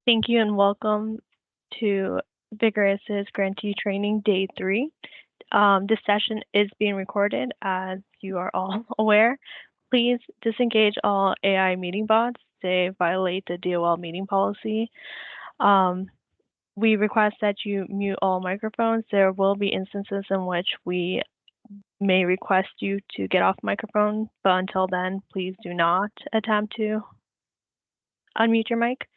Thank you and welcome to VGRS's Grantee Training Day 3. This session is being recorded, as you are all aware. Please disengage all AI meeting bots. They violate the DOL meeting policy. We request that you mute all microphones. There will be instances in which we may request you to get off microphone, but until then, please do not attempt to unmute your mic.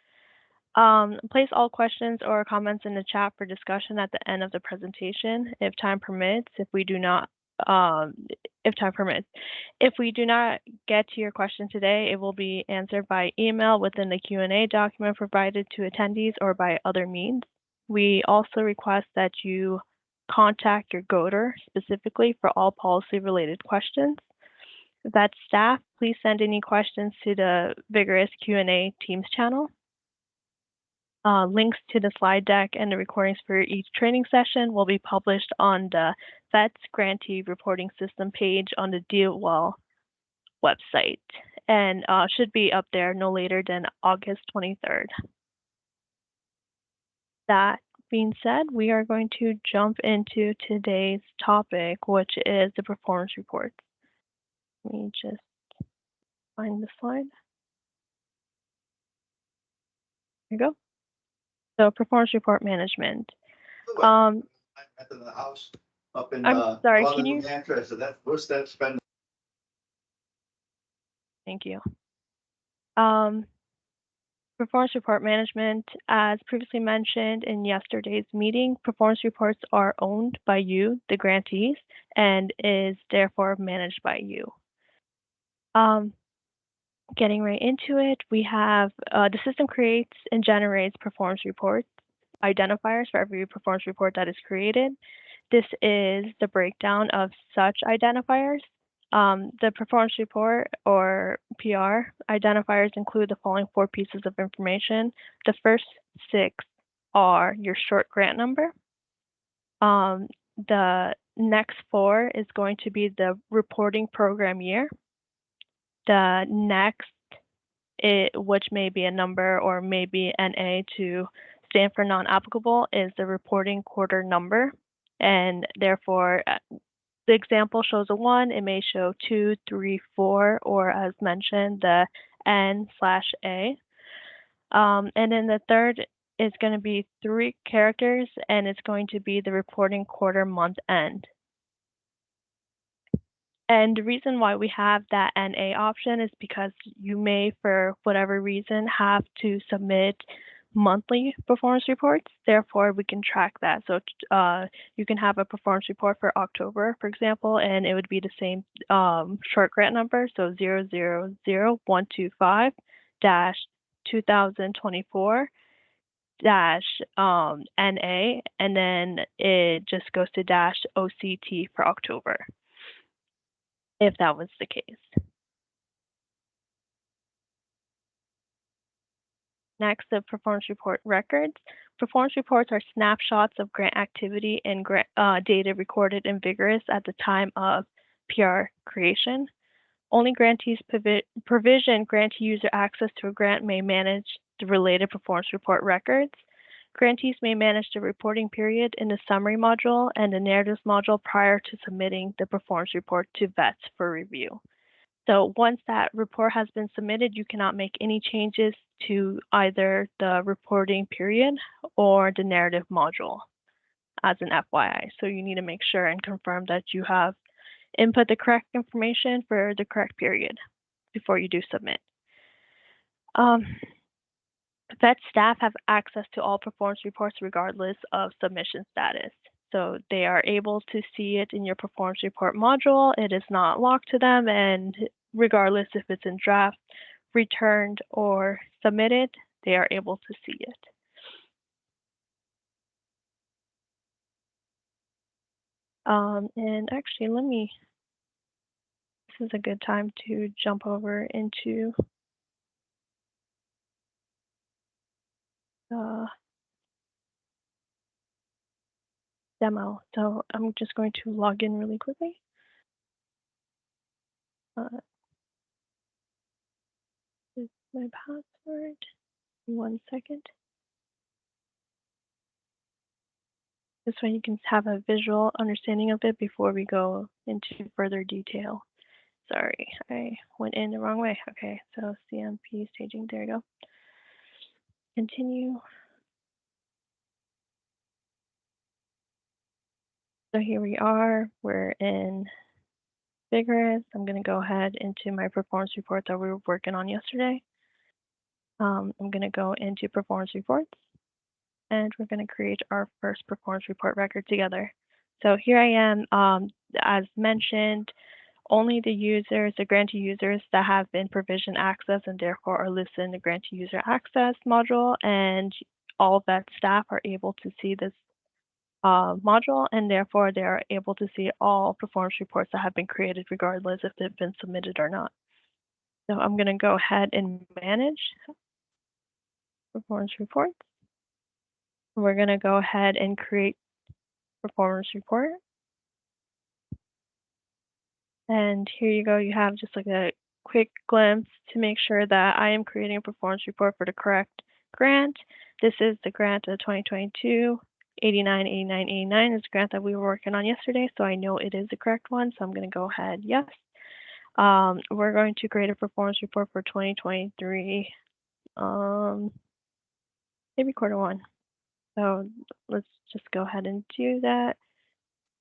Place all questions or comments in the chat for discussion at the end of the presentation, if time permits. If we do not get to your question today, it will be answered by email within the Q&A document provided to attendees or by other means. We also request that you contact your GOTR specifically for all policy-related questions. That staff, please send any questions to the VGRS Q&A Teams channel. Links to the slide deck and the recordings for each training session will be published on the VETS Grantee Reporting System page on the DOL website and should be up there no later than August 23rd. That being said, we are going to jump into today's topic, which is the performance reports. Let me just find the slide. There you go. So performance report management. I'm sorry, can you? Thank you. Performance report management, as previously mentioned in yesterday's meeting, performance reports are owned by you, the grantees, and is therefore managed by you. Getting right into it, we have the system creates and generates performance reports, identifiers for every performance report that is created. This is the breakdown of such identifiers. The performance report, or PR, identifiers include the following 4 pieces of information. The first 6 are your short grant number. The next 4 is going to be the reporting program year. The next, which may be a number or maybe NA to stand for non-applicable, is the reporting quarter number. And therefore, the example shows a 1, it may show 2, 3, 4, or as mentioned, the N/A. And then the third is going to be 3 characters, and it's going to be the reporting quarter month end. And the reason why we have that NA option is because you may, for whatever reason, have to submit monthly performance reports. Therefore, we can track that. So you can have a performance report for October, for example, and it would be the same short grant number. So 000125-2024-NA, and then it just goes to -OCT for October, if that was the case. Next, the performance report records. Performance reports are snapshots of grant activity and grant data recorded in VGRS at the time of PR creation. Only grantees provision grantee user access to a grant may manage the related performance report records. Grantees may manage the reporting period in the summary module and the narratives module prior to submitting the performance report to VETS for review. So once that report has been submitted, you cannot make any changes to either the reporting period or the narrative module as an FYI. So you need to make sure and confirm that you have input the correct information for the correct period before you do submit. VET staff have access to all performance reports regardless of submission status. So they are able to see it in your performance report module. It is not locked to them, and regardless if it's in draft, returned, or submitted, they are able to see it. And actually, this is a good time to jump over into the demo. So I'm just going to log in really quickly. Is my password? 1 second. This way you can have a visual understanding of it before we go into further detail. Sorry, I went in the wrong way. Okay, so CMP staging, there you go. Continue. So here we are, we're in VGRS. I'm gonna go ahead into my performance report that we were working on yesterday. I'm gonna go into performance reports and we're gonna create our first performance report record together. So here I am, as mentioned, only the users, the grantee users that have been provisioned access and therefore are listed in the grantee user access module, and all VET staff are able to see this module, and therefore they are able to see all performance reports that have been created regardless if they've been submitted or not. So I'm going to go ahead and manage performance reports. We're going to go ahead and create performance report. And here you go, you have just like a quick glimpse to make sure that I am creating a performance report for the correct grant. This is the grant of 2022. 898989 is the grant that we were working on yesterday, so I know it is the correct one, so I'm going to go ahead, yes. We're going to create a performance report for 2023, maybe quarter one. So let's just go ahead and do that.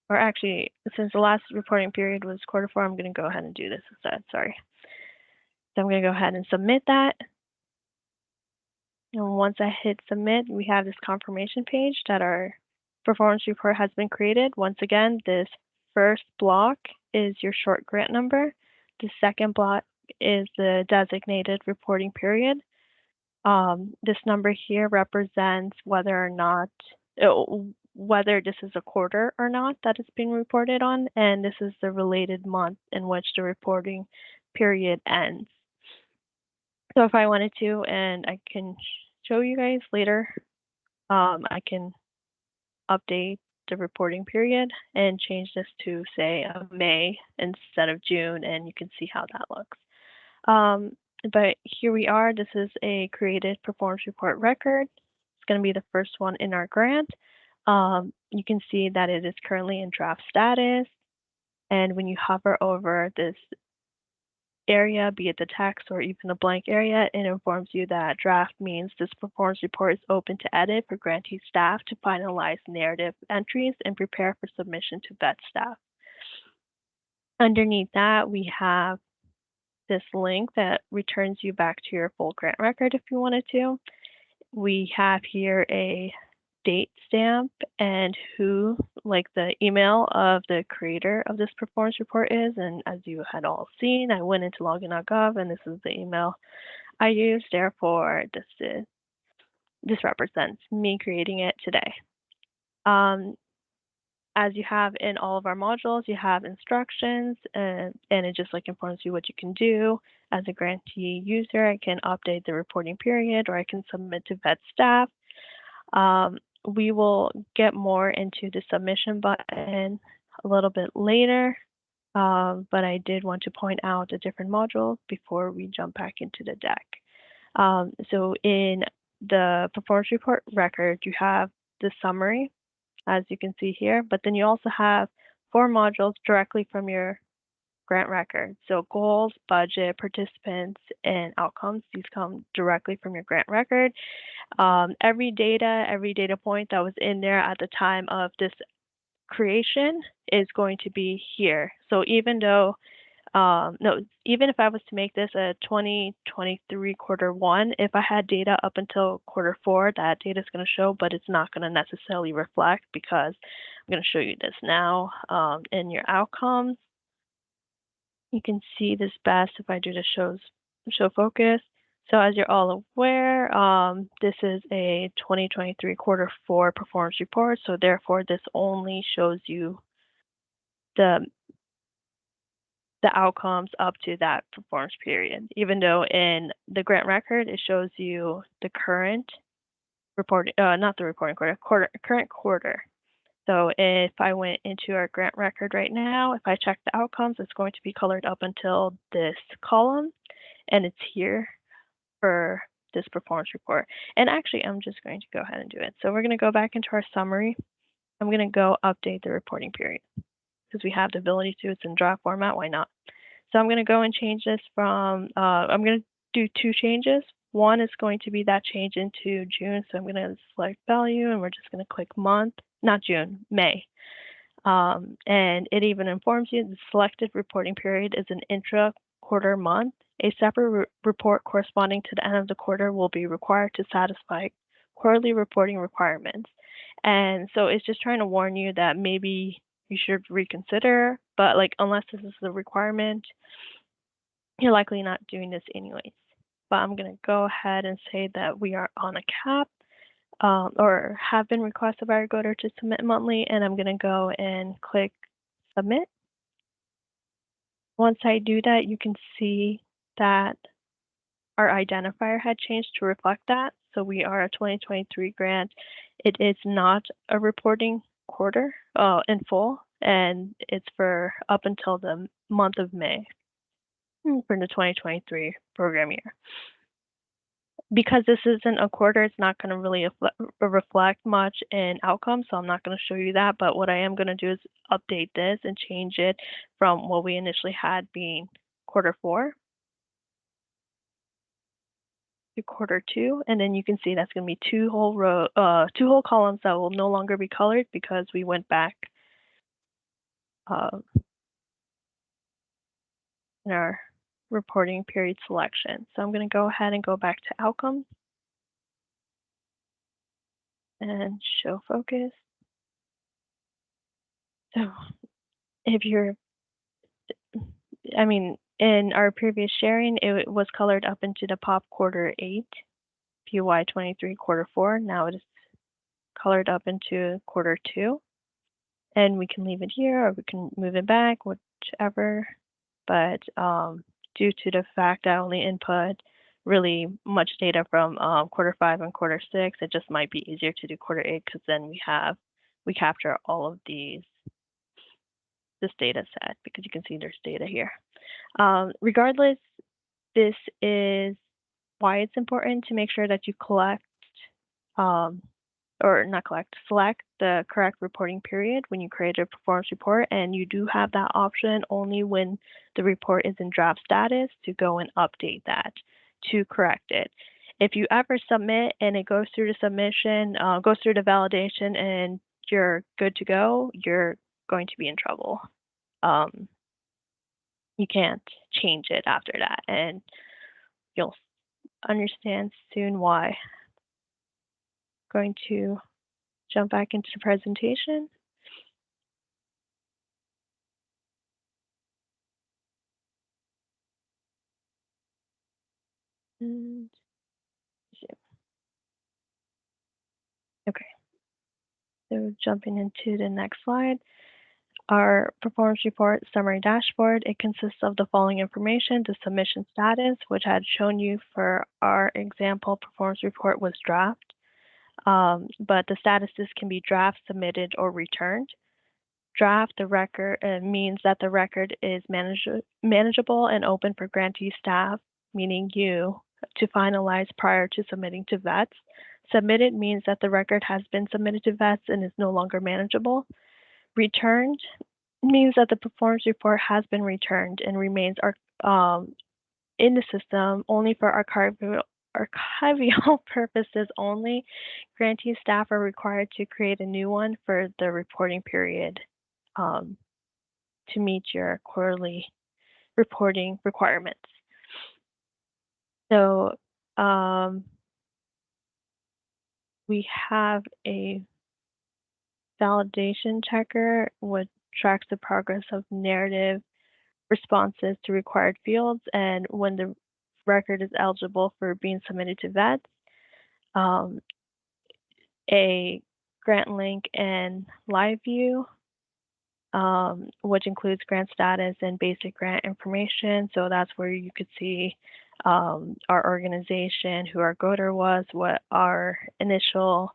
Or actually, since the last reporting period was quarter four, I'm going to go ahead and do this instead, sorry. So I'm going to go ahead and submit that. And once I hit submit, we have this confirmation page that our performance report has been created. Once again, this first block is your short grant number. The second block is the designated reporting period. This number here represents whether or not, whether this is a quarter or not that it's being reported on, and this is the related month in which the reporting period ends. So if I wanted to, and I can show you guys later, I can update the reporting period and change this to say May instead of June, and you can see how that looks. But here we are, this is a created performance report record. It's going to be the first one in our grant. You can see that it is currently in draft status, and when you hover over this area, be it the text or even the blank area, it informs you that draft means this performance report is open to edit for grantee staff to finalize narrative entries and prepare for submission to VET staff. Underneath that, we have this link that returns you back to your full grant record if you wanted to. We have here a date stamp and who, like the email of the creator of this performance report is. And as you had all seen, I went into login.gov and this is the email I used. Therefore, this represents me creating it today. As you have in all of our modules, you have instructions and it just like informs you what you can do. As a grantee user, I can update the reporting period or I can submit to VET staff. We will get more into the submission button a little bit later, but I did want to point out the different modules before we jump back into the deck. So in the performance report record, you have the summary, as you can see here, but then you also have 4 modules directly from your grant record. So goals, budget, participants, and outcomes, these come directly from your grant record. Every data point that was in there at the time of this creation is going to be here. So even though, even if I was to make this a 2023 quarter one, if I had data up until quarter four, that data is going to show, but it's not going to necessarily reflect because I'm going to show you this now in your outcomes. You can see this best if I do the show focus. So as you're all aware, this is a 2023 quarter four performance report. So therefore, this only shows you the outcomes up to that performance period, even though in the grant record, it shows you the current reporting, not the reporting current quarter. So if I went into our grant record right now, if I check the outcomes, it's going to be colored up until this column, and it's here for this performance report. And actually, I'm just going to go ahead and do it. So we're going to go back into our summary. I'm going to go update the reporting period because we have the ability to. It's in draft format. Why not? So I'm going to go and change this from, I'm going to do two changes. One is going to be that change into June. So I'm going to select value and we're just going to click month, not June, May. And it even informs you the selected reporting period is an intra-quarter month. A separate report corresponding to the end of the quarter will be required to satisfy quarterly reporting requirements. And so it's just trying to warn you that maybe you should reconsider, but like unless this is the requirement, you're likely not doing this anyways. But I'm going to go ahead and say that we are on a cap. Or have been requested by our coder to submit monthly, and I'm going to go and click submit. Once I do that, you can see that our identifier had changed to reflect that. So we are a 2023 grant. It is not a reporting quarter in full, and it's for up until the month of May for the 2023 program year. Because this isn't a quarter, it's not going to really reflect much in outcome, so I'm not going to show you that. But what I am going to do is update this and change it from what we initially had being quarter 4 to quarter 2, and then you can see that's going to be two whole columns that will no longer be colored because we went back in our reporting period selection. So I'm going to go ahead and go back to outcomes and show focus. So if you're, in our previous sharing, it was colored up into the POP quarter 8, PY 23 quarter 4. Now it is colored up into quarter 2. And we can leave it here or we can move it back, whichever. But due to the fact I only input really much data from quarter 5 and quarter 6, it just might be easier to do quarter 8 because then we capture all of this data set because you can see there's data here. Regardless, this is why it's important to make sure that you select the correct reporting period when you create a performance report, and you do have that option only when the report is in draft status to go and update that to correct it. If you ever submit and it goes through the submission, goes through the validation and you're good to go, you're going to be in trouble. You can't change it after that, and you'll understand soon why. I'm going to jump back into the presentation. And okay, so jumping into the next slide. Our performance report summary dashboard, it consists of the following information: the submission status, which I had shown you for our example performance report was draft, but the statuses can be draft, submitted, or returned. Draft, the record means that the record is manageable and open for grantee staff, meaning you, to finalize prior to submitting to VETS. Submitted means that the record has been submitted to VETS and is no longer manageable. Returned means that the performance report has been returned and remains in the system only for archival purposes only. Grantee staff are required to create a new one for the reporting period to meet your quarterly reporting requirements. So we have a validation checker which tracks the progress of narrative responses to required fields and when the record is eligible for being submitted to VETS. A grant link and live view, which includes grant status and basic grant information. So that's where you could see our organization, who our coder was, what our initial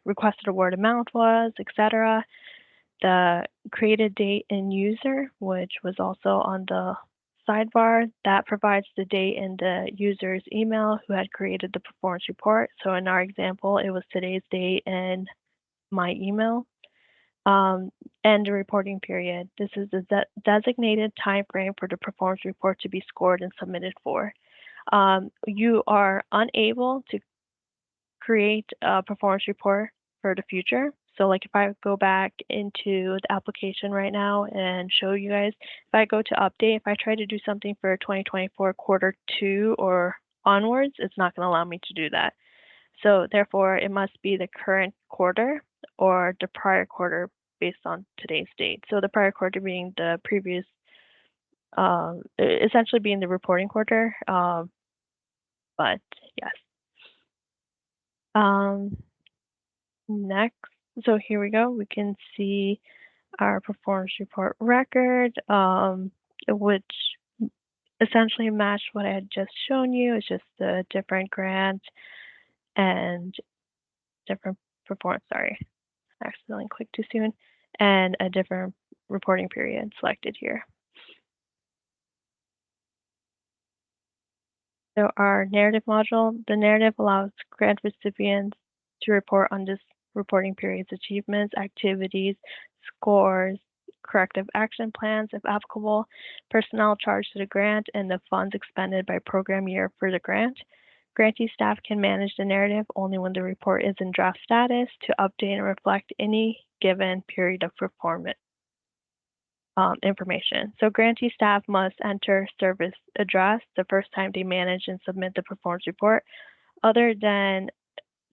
requested award amount was, etc. The created date and user, which was also on the sidebar, that provides the date and the user's email who had created the performance report. So in our example, it was today's date and my email. And the reporting period. This is the designated time frame for the performance report to be scored and submitted for. You are unable to create a performance report for the future. So like if I go back into the application right now and show you guys, if I go to update, if I try to do something for 2024 quarter 2 or onwards, it's not going to allow me to do that. So therefore, it must be the current quarter or the prior quarter based on today's date. So the prior quarter being the previous, essentially being the reporting quarter. But yes. Next, so here we go. We can see our performance report record, which essentially matched what I had just shown you. It's just a different grant and different performance. Sorry, I accidentally clicked too soon, and a different reporting period selected here. So our narrative module, the narrative allows grant recipients to report on this reporting period's achievements, activities, scores, corrective action plans, if applicable, personnel charged to the grant, and the funds expended by program year for the grant. Grantee staff can manage the narrative only when the report is in draft status to update and reflect any given period of performance. Information. So grantee staff must enter service address the first time they manage and submit the performance report. Other than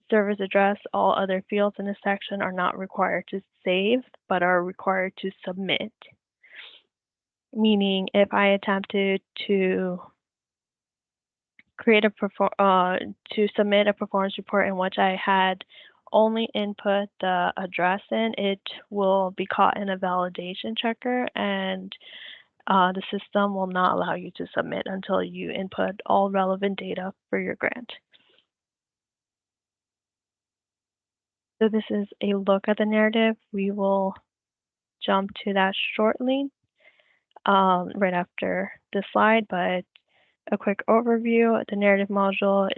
service address, all other fields in this section are not required to save, but are required to submit. Meaning, if I attempted to create to submit a performance report in which I had only input the address in, it will be caught in a validation checker, and the system will not allow you to submit until you input all relevant data for your grant. So this is a look at the narrative. We will jump to that shortly, right after this slide, but a quick overview. The narrative module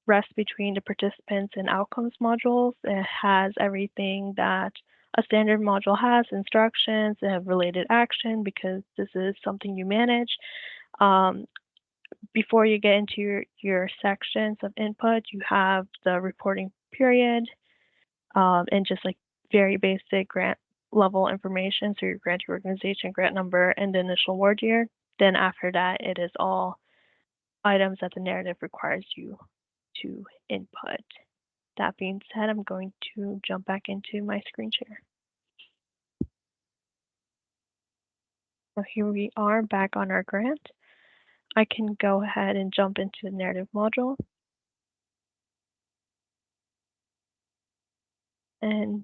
rests between the participants and outcomes modules. It has everything that a standard module has: instructions, it have related action because this is something you manage. Before you get into your sections of input, you have the reporting period, and just like very basic grant level information, so your grantee organization, grant number, and the initial award year. Then after that, it is all items that the narrative requires you to input. That being said, I'm going to jump back into my screen share. So here we are back on our grant. I can go ahead and jump into the narrative module. And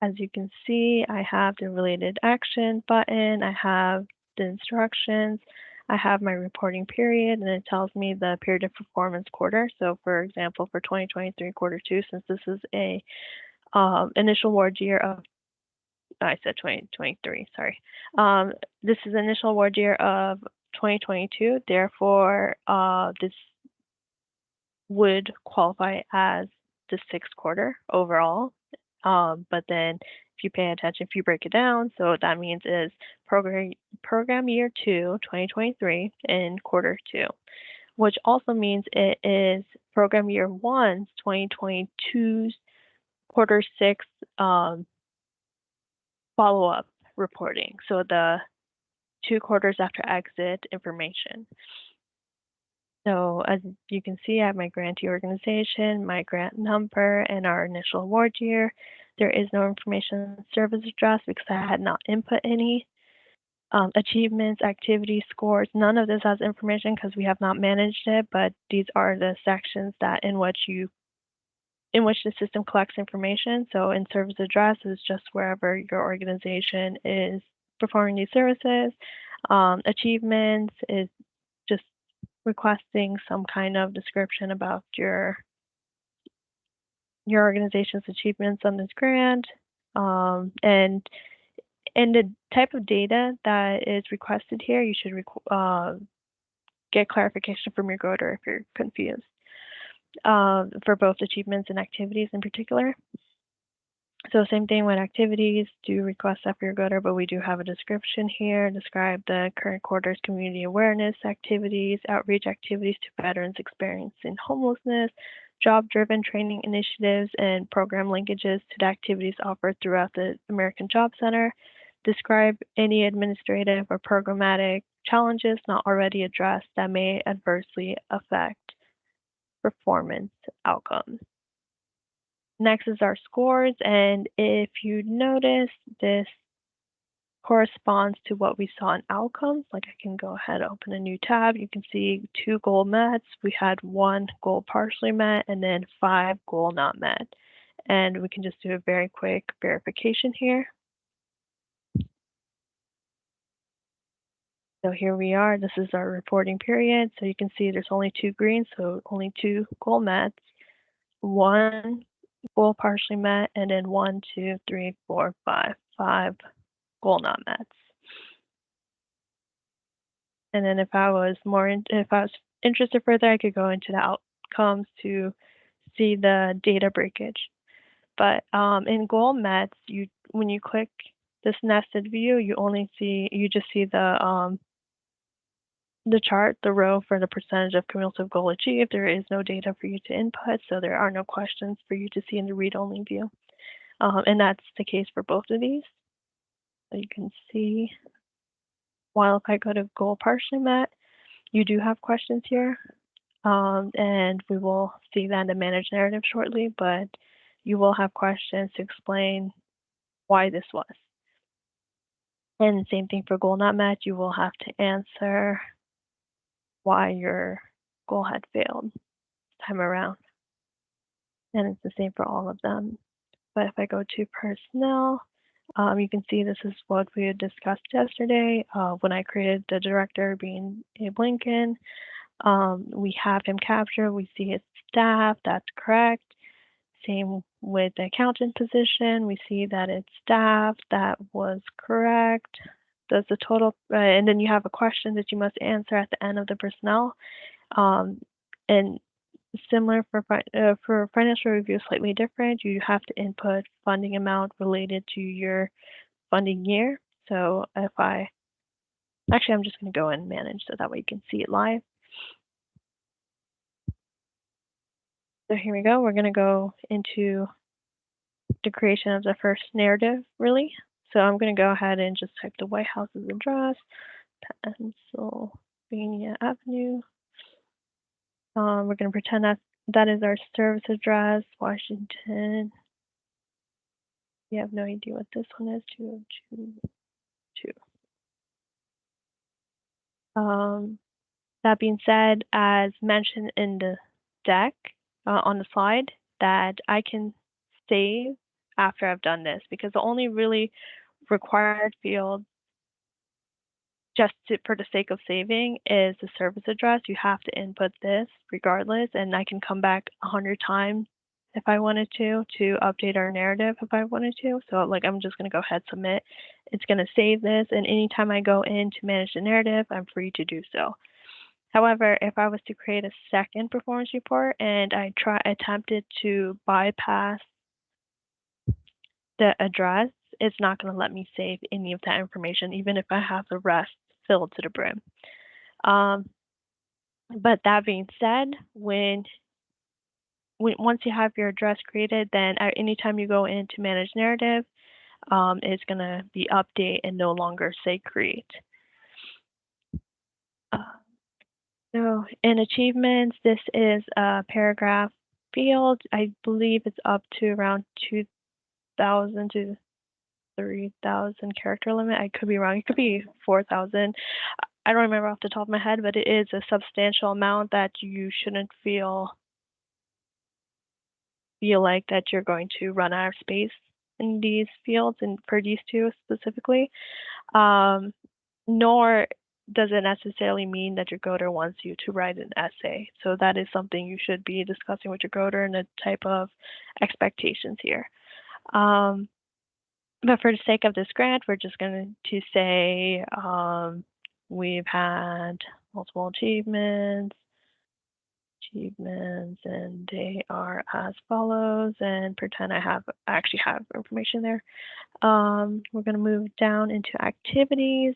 as you can see, I have the related action button, I have the instructions, I have my reporting period, and it tells me the period of performance quarter. So for example, for 2023 quarter 2, since this is a initial award year of, I said 2023, sorry. This is initial award year of 2022, therefore this would qualify as the 6th quarter overall. But then if you pay attention, if you break it down, so what that means is program year 2, 2023 in quarter 2, which also means it is program year 1, 2022's quarter 6 follow-up reporting. So the 2 quarters after exit information. So as you can see, I have my grantee organization, my grant number, and our initial award year. There is no information service address because I had not input any. Achievements, activity, scores, none of this has information because we have not managed it, but these are the sections that in which the system collects information. So in service address is just wherever your organization is performing these services. Achievements is just requesting some kind of description about your organization's achievements on this grant, and the type of data that is requested here, you should get clarification from your coder if you're confused, for both achievements and activities in particular. So same thing with activities, do request that for your go-to, but we do have a description here, describe the current quarter's community awareness activities, outreach activities to veterans experiencing homelessness, job-driven training initiatives, and program linkages to the activities offered throughout the American Job Center. Describe any administrative or programmatic challenges not already addressed that may adversely affect performance outcomes. Next is our scores, and if you notice, this corresponds to what we saw in outcomes. Like I can go ahead and open a new tab. You can see 2 goal mets. We had 1 goal partially met and then 5 goal not met. And we can just do a very quick verification here. So here we are. This is our reporting period. So you can see there's only 2 greens, so only 2 goal mets, 1 goal partially met, and then 1, 2, 3, 4, 5 goal not mets. And then if I was interested further, I could go into the outcomes to see the data breakage. But in goal mets, when you click this nested view, you just see the chart, the row for the percentage of cumulative goal achieved. There is no data for you to input, so there are no questions for you to see in the read-only view. And that's the case for both of these. So you can see, while if I go to goal partially met, you do have questions here, and we will see that in the managed narrative shortly, but you will have questions to explain why this was. And same thing for goal not met, you will have to answer why your goal had failed this time around. And it's the same for all of them. But if I go to personnel, you can see this is what we had discussed yesterday when I created the director being Abe Lincoln. We have him captured. We see his staff. That's correct. Same with the accountant position. We see that it's staff. That was correct. Does the total, and then you have a question that you must answer at the end of the personnel. And similar for financial review, slightly different. You have to input funding amount related to your funding year. So if actually, I'm just going to go and manage so that way you can see it live. So here we go. We're going to go into the creation of the first narrative, really. So I'm going to go ahead and just type the White House's address, Pennsylvania Avenue. We're going to pretend that is our service address, Washington. We have no idea what this one is, 2022. That being said, as mentioned in the deck on the slide, that I can save after I've done this, because the only really required field for the sake of saving is the service address. You have to input this regardless, and I can come back 100 times if I wanted to update our narrative if I wanted to. So like I'm just going to go ahead, submit. It's going to save this, and anytime I go in to manage the narrative, I'm free to do so. However, if I was to create a second performance report and I attempted to bypass the address, it's not going to let me save any of that information, even if I have the rest filled to the brim. But that being said, once you have your address created, then at any time you go in to manage narrative, it's going to be update and no longer say create. So in achievements, this is a paragraph field. I believe it's up to around 2,000 to 3,000 character limit. I could be wrong. It could be 4,000. I don't remember off the top of my head, but it is a substantial amount that you shouldn't feel like that you're going to run out of space in these fields and for these two specifically. Nor does it necessarily mean that your coder wants you to write an essay. So that is something you should be discussing with your coder and the type of expectations here. But for the sake of this grant, we're just going to say we've had multiple achievements achievements, and they are as follows, and pretend I actually have information there. We're going to move down into activities,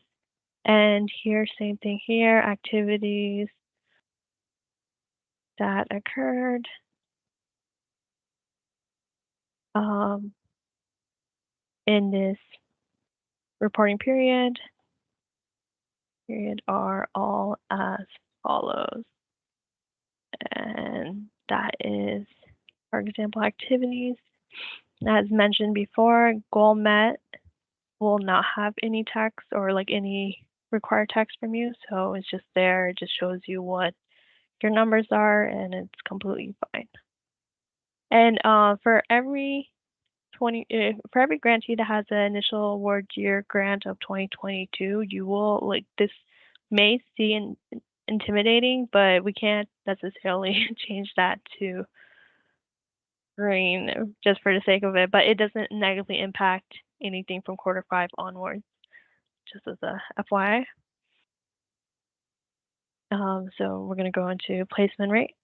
and here, same thing here, activities that occurred in this reporting period are all as follows. And that is, for example, activities. As mentioned before, goal met will not have any text or like any required text from you. So it's just there. It just shows you what your numbers are, and it's completely fine. And for every grantee that has an initial award year grant of 2022, you will, like, this may seem intimidating, but we can't necessarily change that to green just for the sake of it, but it doesn't negatively impact anything from quarter 5 onwards, just as a FYI. So we're going to go into placement rate.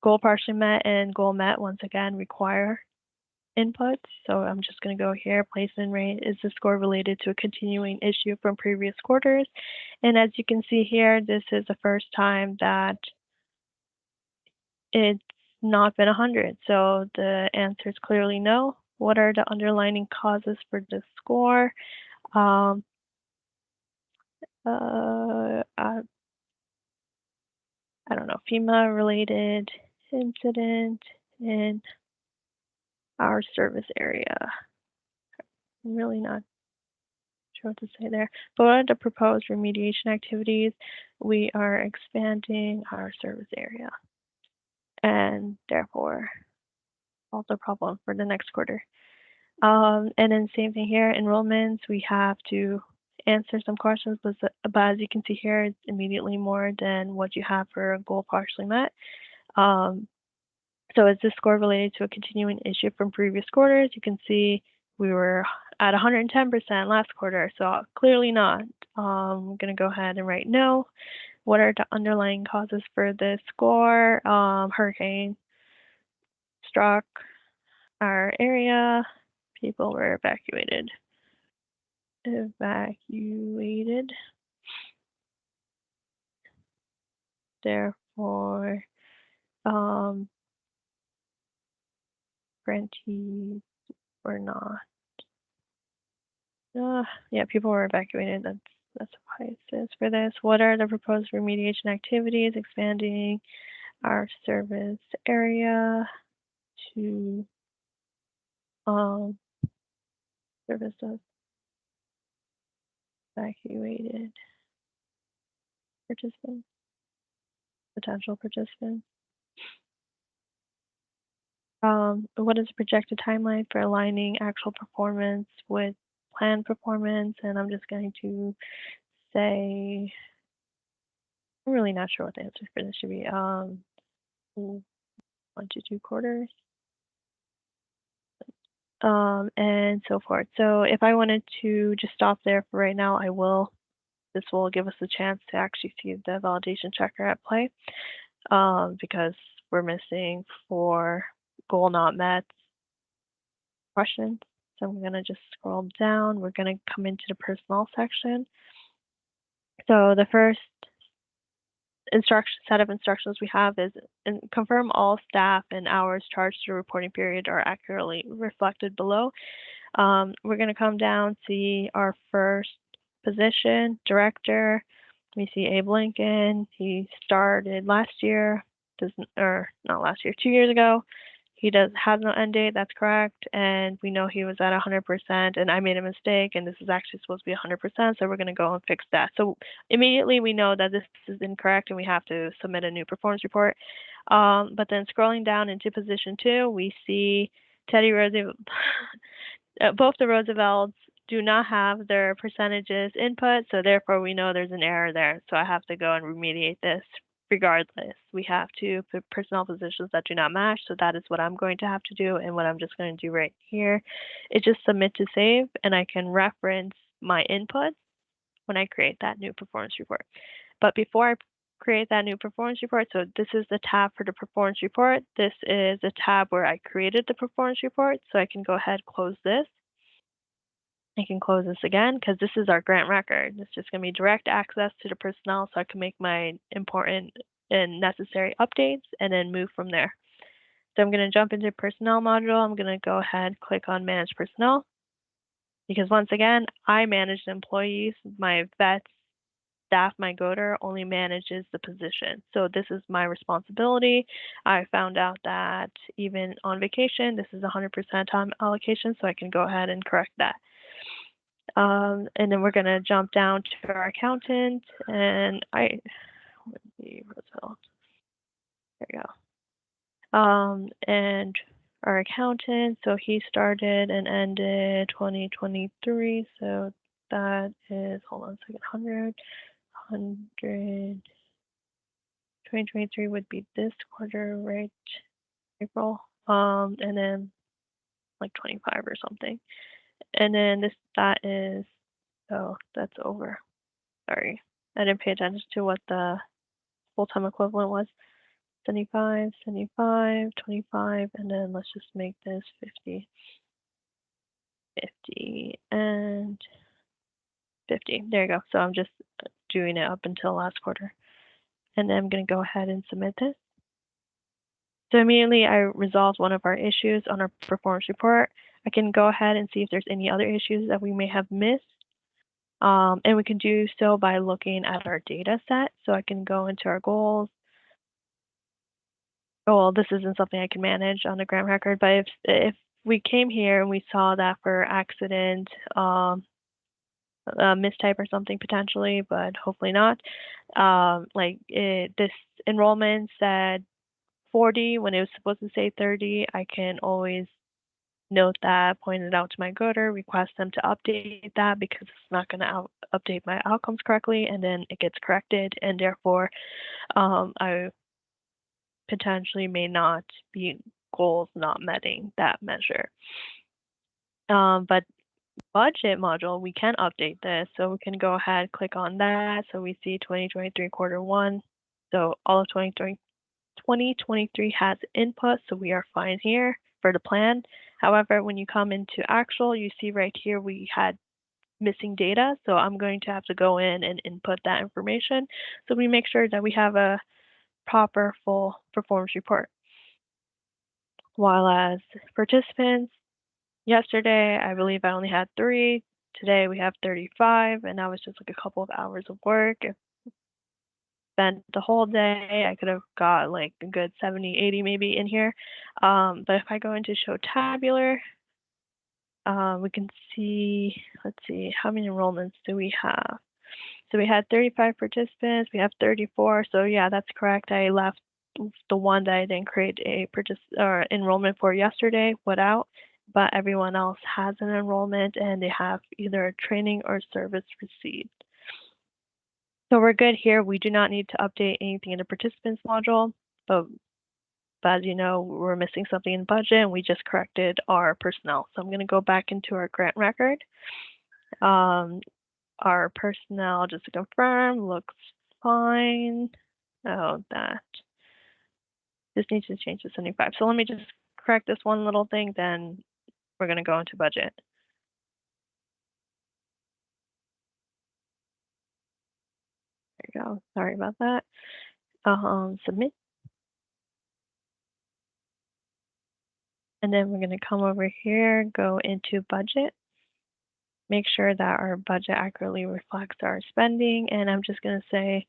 Goal partially met and goal met, once again, require inputs. So I'm just going to go here. Placement rate is the score related to a continuing issue from previous quarters. And as you can see here, this is the first time that it's not been 100. So the answer is clearly no. What are the underlying causes for this score? I don't know, FEMA related incident in our service area. I'm really not sure what to say there. But what are the proposed remediation activities? We are expanding our service area, and therefore solve the problem for the next quarter. And then same thing here, enrollments, we have to answer some questions, but as you can see here, it's immediately more than what you have for a goal partially met. So is this score related to a continuing issue from previous quarters? You can see we were at 110% last quarter, so clearly not. I'm going to go ahead and write no. What are the underlying causes for this score? Hurricane struck our area. People were evacuated. Therefore, grantees were not. Yeah, people were evacuated. That's why it says for this. What are the proposed remediation activities? Expanding our service area to service of evacuated participants, potential participants. What is the projected timeline for aligning actual performance with planned performance? And I'm just going to say, I'm really not sure what the answer for this should be. 1 to 2 quarters. And so forth. So if I wanted to just stop there for right now, I will. This will give us a chance to actually see the validation checker at play, because we're missing 4 goal not met questions. So I'm going to just scroll down. We're going to come into the personnel section. So the first set of instructions we have is confirm all staff and hours charged to the reporting period are accurately reflected below. We're going to come down, see our first position, director. We see Abe Lincoln. He started last year, not last year, 2 years ago. He has no end date, that's correct, and we know he was at 100%, and I made a mistake, and this is actually supposed to be 100%, so we're going to go and fix that. So immediately we know that this is incorrect, and we have to submit a new performance report. But then scrolling down into position 2, we see Teddy Roosevelt. Both the Roosevelts do not have their percentages input, so therefore we know there's an error there. So I have to go and remediate this regardless. We have to put personnel positions that do not match, so that is what I'm going to have to do. And what I'm just going to do right here is just submit to save, and I can reference my inputs when I create that new performance report. But before I create that new performance report. So this is the tab for the performance report. This is a tab where I created the performance report. So I can go ahead, close this. I can close this again because this is our grant record. It's just going to be direct access to the personnel so I can make my important and necessary updates and then move from there. So I'm going to jump into personnel module. I'm going to go ahead, click on manage personnel because once again, I manage the employees. My VETS staff, my goder, only manages the position. So this is my responsibility. I found out that even on vacation, this is 100% time allocation, so I can go ahead and correct that. And then we're going to jump down to our accountant, and let's see, results. There we go. And our accountant, so he started and ended 2023, so that is, hold on a second, 100, 2023 would be this quarter, right? April. And then like 25 or something. And then that is, oh, that's over. Sorry. I didn't pay attention to what the full-time equivalent was. 75, 75, 25, and then let's just make this 50, 50, and 50. There you go. So I'm just doing it up until last quarter. And then I'm going to go ahead and submit this. So immediately I resolved one of our issues on our performance report. I can go ahead and see if there's any other issues that we may have missed. And we can do so by looking at our data set. So I can go into our goals. Oh, well, this isn't something I can manage on the grant record, but if we came here and we saw that for accident, a mistype or something potentially, but hopefully not, this enrollment said 40 when it was supposed to say 30, I can always note that, point it out to my goder, request them to update that because it's not going to update my outcomes correctly, and then it gets corrected, and therefore I potentially may not be goals not meeting that measure. But budget module, we can update this, so we can go ahead, click on that, so we see 2023 quarter one, so all of 2023 has input, so we are fine here for the plan. However, when you come into actual, you see right here we had missing data, so I'm going to have to go in and input that information so we make sure that we have a proper full performance report. While as participants, yesterday I believe I only had 3, today we have 35, and that was just like a couple of hours of work. If spent the whole day, I could have got like a good 70, 80 maybe in here. But if I go into show tabular, we can see, let's see, how many enrollments do we have? So we had 35 participants, we have 34. So yeah, that's correct. I left the one that I didn't create a enrollment for yesterday without, but everyone else has an enrollment and they have either a training or service received. So we're good here. We do not need to update anything in the participants module, but as you know, we're missing something in budget and we just corrected our personnel. So I'm going to go back into our grant record. Our personnel, just to confirm, looks fine. Oh, that. This needs to change to 75. So let me just correct this one little thing, then we're going to go into budget. There you go. Sorry about that. Submit. And then we're going to come over here, go into budget, make sure that our budget accurately reflects our spending. And I'm just going to say,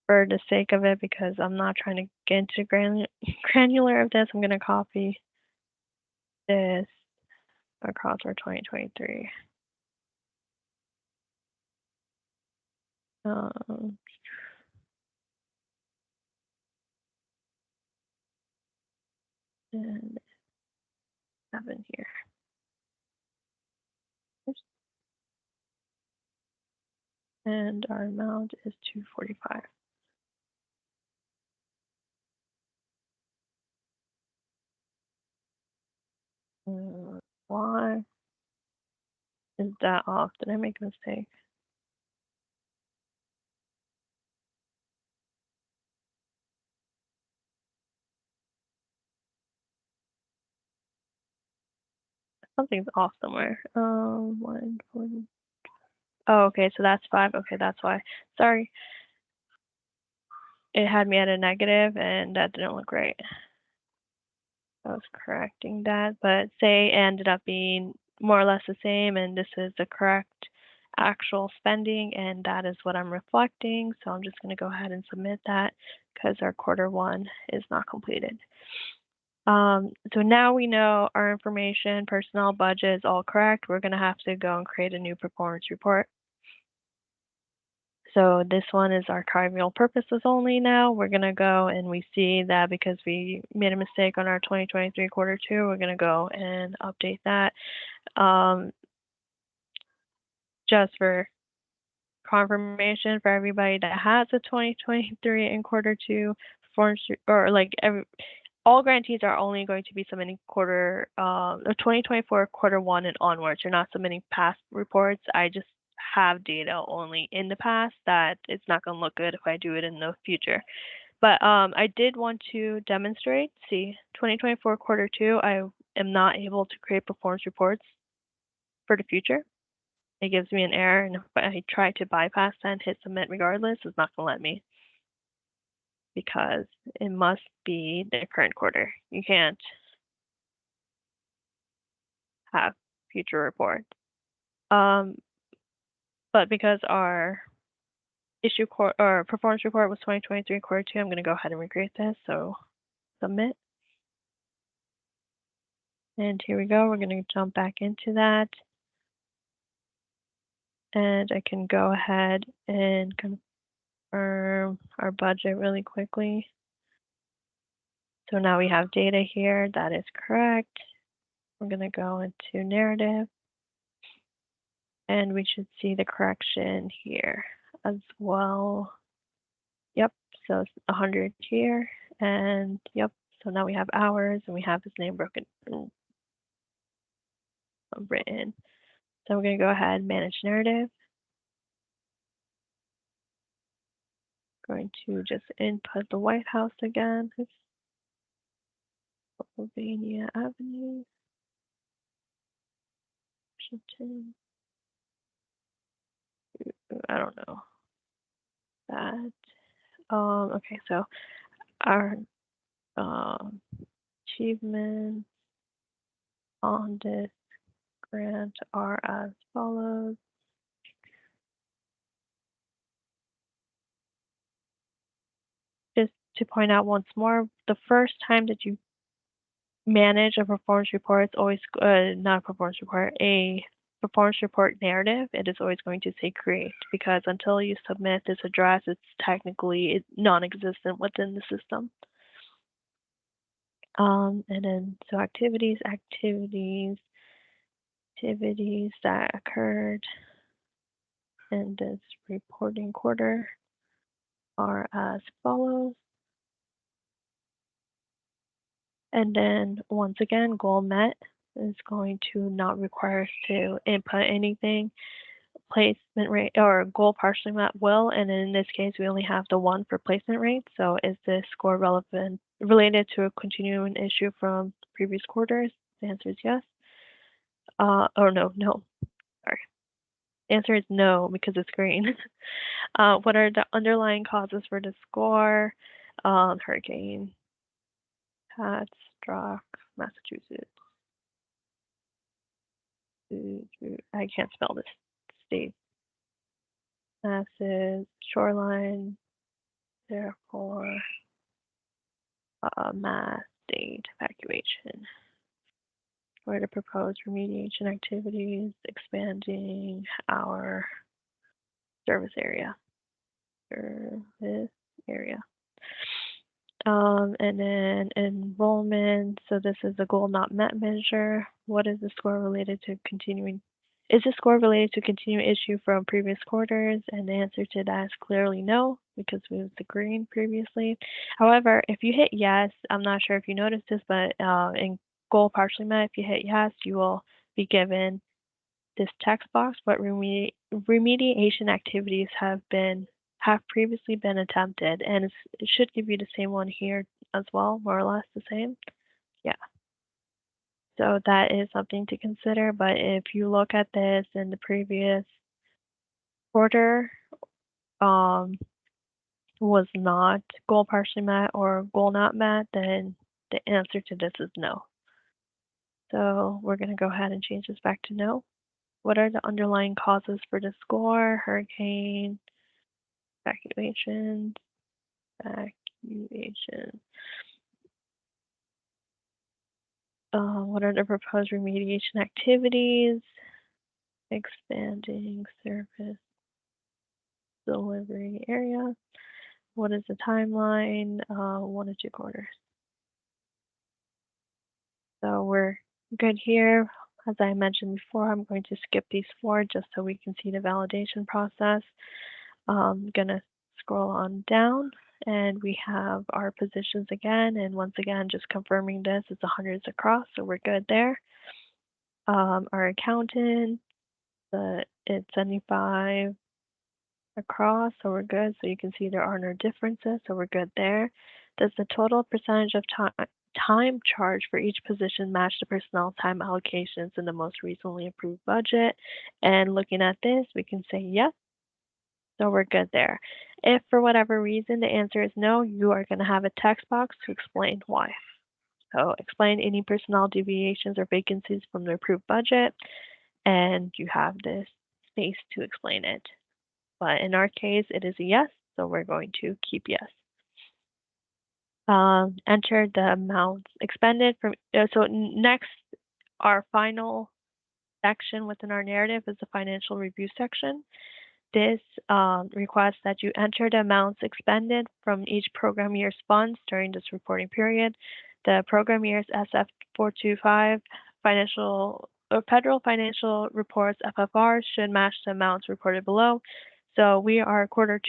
for the sake of it, because I'm not trying to get into granular of this, I'm going to copy this across our 2023. And 7 here. Oops. And our amount is 245. Why is that off? Did I make a mistake? Something's off somewhere. 140. Oh, okay, so that's 5. Okay, that's why. Sorry. It had me at a negative, and that didn't look right. I was correcting that, but say it ended up being more or less the same, and this is the correct actual spending, and that is what I'm reflecting. So I'm just going to go ahead and submit that because our quarter one is not completed. So now we know our information, personnel, budget is all correct. We're going to have to go and create a new performance report. So this one is archival purposes only now. We're going to go and we see that because we made a mistake on our 2023 quarter two, we're going to go and update that. Just for confirmation for everybody that has a 2023 in quarter two performance, or like all grantees are only going to be submitting quarter, 2024 quarter one and onwards. You're not submitting past reports. I just have data only in the past that it's not going to look good if I do it in the future. But I did want to demonstrate, see, 2024 quarter two, I am not able to create performance reports for the future. It gives me an error, and if I try to bypass that and hit submit regardless, it's not going to let me because it must be the current quarter. You can't have future reports. But because our or performance report was 2023 quarter two, I'm going to go ahead and recreate this. So submit. And here we go. We're going to jump back into that. And I can go ahead and confirm our budget really quickly. So now we have data here. That is correct. We're going to go into narrative. And we should see the correction here as well. Yep, so it's 100 here. And yep, so now we have hours and we have his name written. So we're going to go ahead and manage narrative. Going to just input the White House again. It's Pennsylvania Avenue, Washington. I don't know that. Okay, so our achievements on this grant are as follows. Just to point out once more, the first time that you manage a performance report, it's always not a performance report, a performance report narrative. It is always going to say create because until you submit this address, it's technically non-existent within the system. And then so activities that occurred in this reporting quarter are as follows. And then once again, goal met is going to not require us to input anything. Placement rate or goal partially met will, and in this case, we only have the one for placement rate. So is this score related to a continuing issue from previous quarters? The answer is yes. Or no. Sorry. The answer is no because it's green. What are the underlying causes for the score? Hurricane had struck Massachusetts. I can't spell this state. Massive shoreline, therefore mass state evacuation. Where to propose remediation activities, expanding our service area. And then enrollment. So this is the goal not met measure. What is the score related to continuing? Is the score related to continuing issue from previous quarters? And the answer to that is clearly no, because we was the green previously. However, if you hit yes, I'm not sure if you noticed this, but in goal partially met, if you hit yes, you will be given this text box, but remediation activities have previously been attempted, and it should give you the same one here as well, more or less the same. Yeah. So that is something to consider. But if you look at this in the previous quarter, um, was not goal partially met or goal not met, then the answer to this is no. So we're going to go ahead and change this back to no. What are the underlying causes for the score? Hurricane, evacuation, evacuation. What are the proposed remediation activities? Expanding service delivery area. What is the timeline? 1 to 2 quarters. So we're good here. As I mentioned before, I'm going to skip these 4 just so we can see the validation process. I'm gonna scroll on down and we have our positions again. And once again, just confirming this, it's 100s across, so we're good there. Our accountant, it's 75 across, so we're good. So you can see there are no differences, so we're good there. Does the total percentage of time charge for each position match the personnel time allocations in the most recently approved budget? And looking at this, we can say yes, so we're good there. If for whatever reason the answer is no, you are going to have a text box to explain why. So explain any personnel deviations or vacancies from the approved budget, and you have this space to explain it. But in our case, it is a yes, so we're going to keep yes. Enter the amounts expended from, so next, our final section within our narrative is the financial review section. This requests that you enter the amounts expended from each program year's funds during this reporting period. The program year's SF425 federal financial reports FFR should match the amounts reported below. So we are we're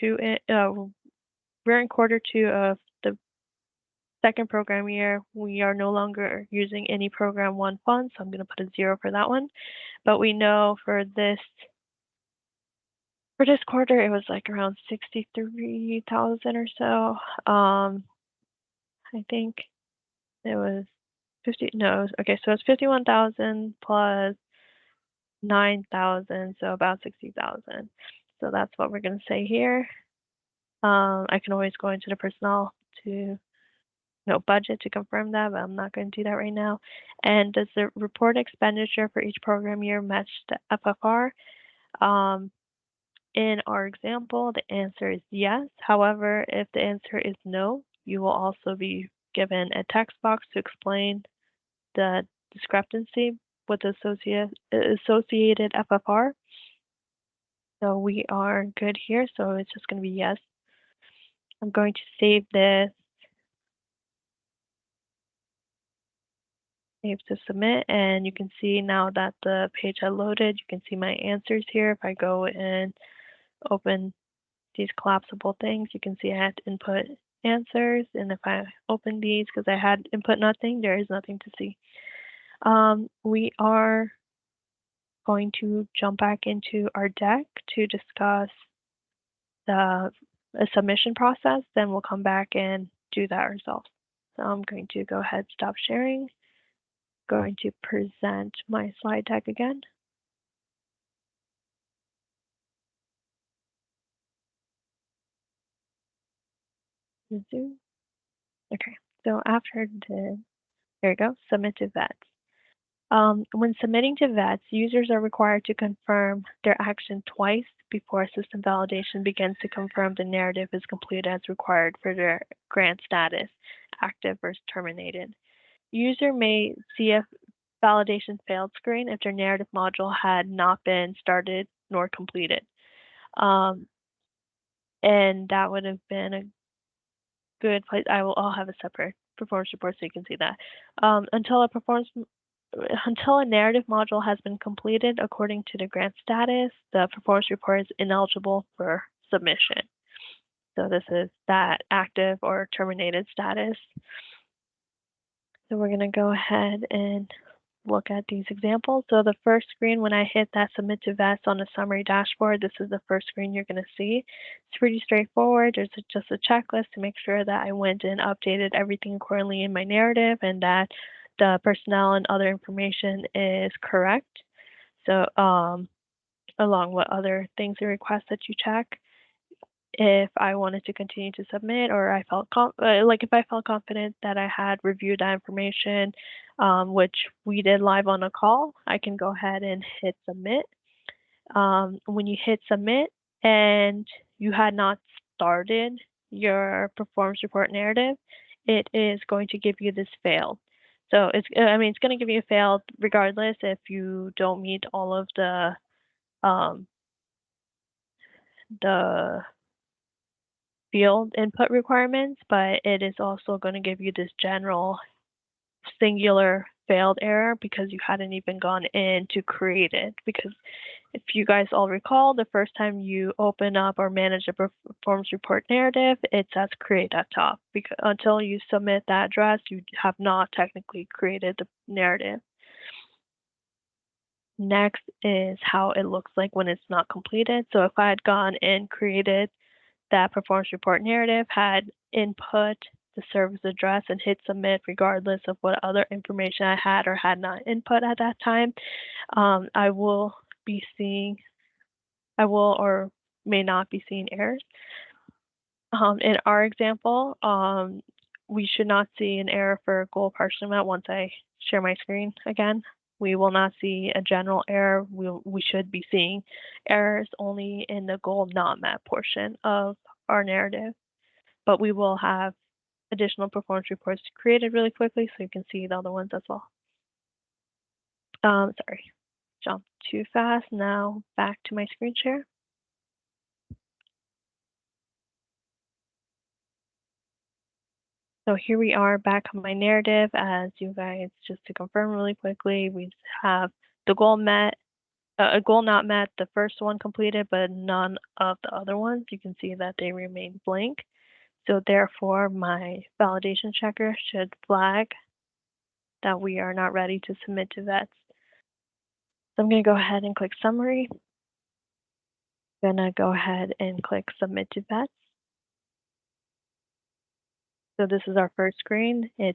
in quarter 2 of the second program year. We are no longer using any program 1 funds, so I'm going to put a 0 for that one. But we know for this quarter, it was like around 63,000 or so. I think it was 50. No, okay, so it's 51,000 plus 9,000, so about 60,000. So that's what we're going to say here. I can always go into the personnel to budget to confirm that, but I'm not going to do that right now. And does the report expenditure for each program year match the FFR? In our example, the answer is yes. However, if the answer is no, you will also be given a text box to explain the discrepancy with the associated FFR. So we are good here, so it's just going to be yes. I'm going to save this, save to submit, and you can see now that the page had loaded, you can see my answers here. If I go and open these collapsible things, you can see I had to input answers, and if I open these because I had input nothing, there is nothing to see. We are going to jump back into our deck to discuss the submission process, then we'll come back and do that ourselves. So I'm going to go ahead, stop sharing, going to present my slide deck again. Zoom. Okay, so after there you go, submit to VETS. When submitting to VETS, users are required to confirm their action twice before system validation begins to confirm the narrative is completed as required for their grant status, active versus terminated. User may see a validation failed screen if their narrative module had not been started nor completed. And that would have been a good place. I'll have a separate performance report so you can see that. Until a narrative module has been completed according to the grant status, the performance report is ineligible for submission. So this is that active or terminated status. So we're going to go ahead and look at these examples. So the first screen, when I hit that submit to VETS on the summary dashboard, this is the first screen you're going to see. It's pretty straightforward. There's just a checklist to make sure that I went and updated everything accordingly in my narrative and that the personnel and other information is correct. So along with other things and requests that you check, if I wanted to continue to submit, or I felt like if I felt confident that I had reviewed that information, which we did live on a call, I can go ahead and hit submit. When you hit submit and you had not started your performance report narrative, it is going to give you this failed. So it's going to give you a failed regardless if you don't meet all of um, the field input requirements, but it is also going to give you this general singular failed error because you hadn't even gone in to create it. Because if you guys all recall, the first time you open up or manage a performance report narrative, it says create at top. Because until you submit that address, you have not technically created the narrative. Next is how it looks like when it's not completed. So if I had gone and created that performance report narrative, had input the service address and hit submit regardless of what other information I had or had not input at that time, I will or may not be seeing errors. In our example, we should not see an error for goal partially met once I share my screen again. We will not see a general error. We should be seeing errors only in the goal not met portion of our narrative, but we will have additional performance reports created really quickly so you can see the other ones as well. Sorry, jumped too fast. Now back to my screen share. So here we are back on my narrative. As you guys, just to confirm really quickly, we have the goal met, a goal not met, the first one completed, but none of the other ones. You can see that they remain blank. So therefore, my validation checker should flag that we are not ready to submit to VETS. So I'm going to go ahead and click summary. I'm going to go ahead and click submit to VETS. So this is our first screen. The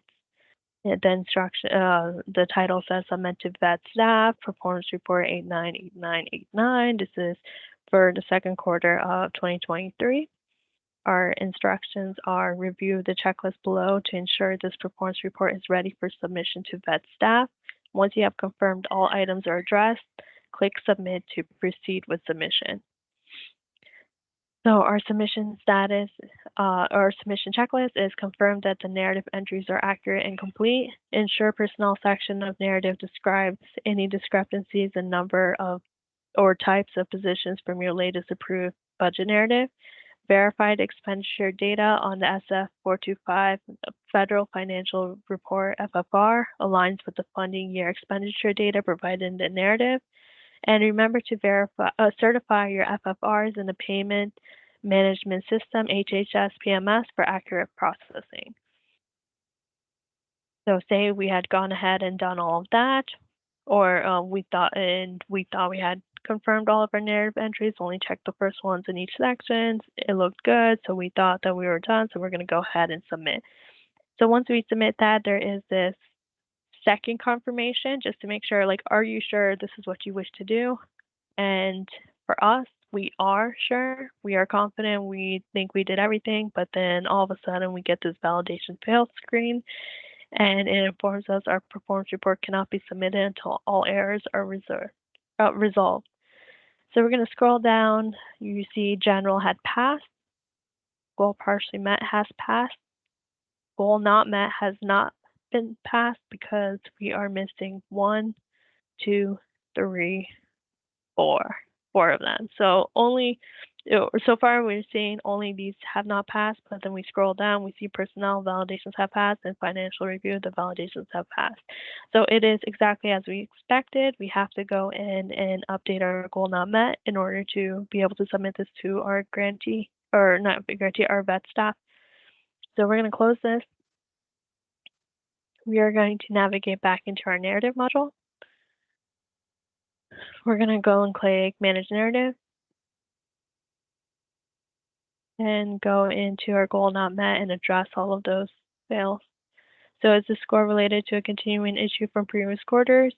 title says submit to VETS staff, performance report 898989. This is for the second quarter of 2023. Our instructions are review the checklist below to ensure this performance report is ready for submission to VETS staff. Once you have confirmed all items are addressed, click submit to proceed with submission. So our submission status, our submission checklist is confirmed that the narrative entries are accurate and complete. Ensure personnel section of narrative describes any discrepancies in number of or types of positions from your latest approved budget narrative. Verified expenditure data on the SF 425 Federal Financial Report FFR aligns with the funding year expenditure data provided in the narrative. And remember to certify your FFRs in the Payment Management System, HHS PMS, for accurate processing. So say we had gone ahead and done all of that, or we thought we had confirmed all of our narrative entries, only checked the first ones in each section. It looked good, so we thought that we were done, so we're going to go ahead and submit. So once we submit that, there is this second confirmation just to make sure, like, are you sure this is what you wish to do? And for us, we are sure, we are confident, we think we did everything, but then all of a sudden we get this validation failed screen, and it informs us our performance report cannot be submitted until all errors are resolved. So we're going to scroll down. You see general had passed, goal partially met has passed, goal not met has not been passed because we are missing 1, 2, 3, 4 of them. So so far we're seeing only these have not passed, but then we scroll down, we see personnel validations have passed and financial review, the validations have passed. So it is exactly as we expected. We have to go in and update our goal not met in order to be able to submit this to our grantee, or not grantee, our VET staff. So we're going to close this. We are going to navigate back into our narrative module. We're going to go and click manage narrative and go into our goal not met and address all of those fails. So is the score related to a continuing issue from previous quarters?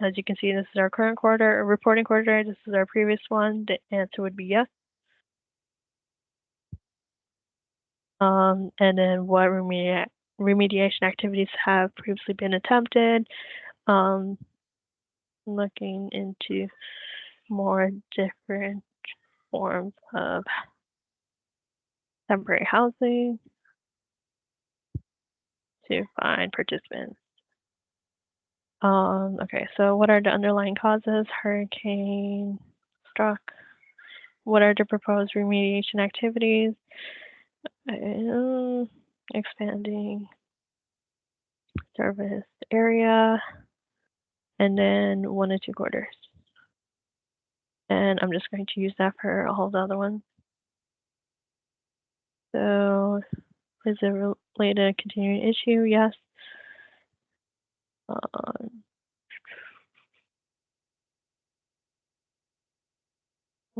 As you can see, this is our current quarter, reporting quarter. This is our previous one. The answer would be yes. And then what remediation activities have previously been attempted? Looking into more different forms of temporary housing to find participants. Okay, so what are the underlying causes? Hurricane struck. What are the proposed remediation activities? Expanding service area, and then 1 to 2 quarters. And I'm just going to use that for all the other ones. So, is it related to a continuing issue? Yes.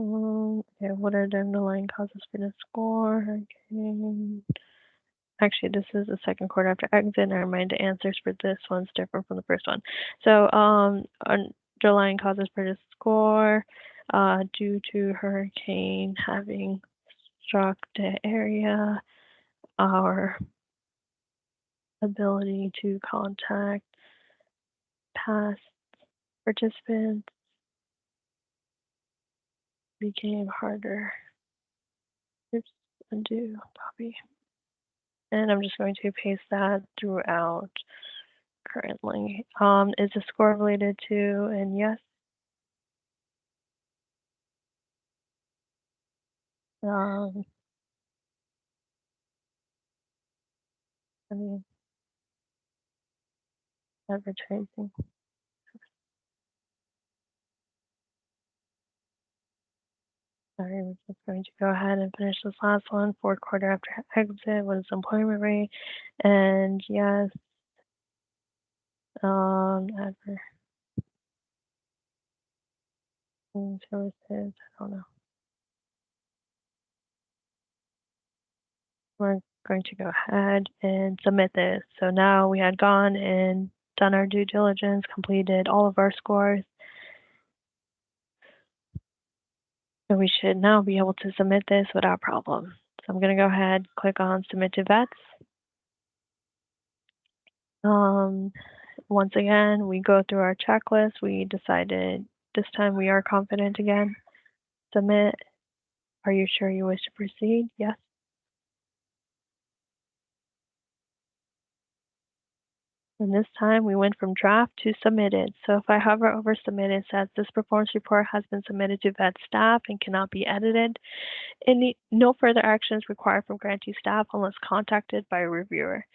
Okay, what are the underlying causes for the score? Hurricane. Actually, this is the second quarter after exit. Never mind, the answers for this one's different from the first one. So, underlying causes for the score, due to hurricane having struck the area, our ability to contact past participants became harder. Oops, undo, copy. And I'm just going to paste that throughout currently. Is the score related to, and yes. I mean, advertising. Sorry, we're just going to go ahead and finish this last one. Fourth quarter after exit, what is employment rate? And yes, advertising services, I don't know. We're going to go ahead and submit this. So now we had gone and done our due diligence, completed all of our scores. So we should now be able to submit this without problem. So I'm going to go ahead, click on submit to VETS. Once again, we go through our checklist. We decided this time we are confident again. Submit. Are you sure you wish to proceed? Yes. And this time we went from draft to submitted. So if I hover over submitted, it says this performance report has been submitted to VET staff and cannot be edited. No further actions required from grantee staff unless contacted by a reviewer.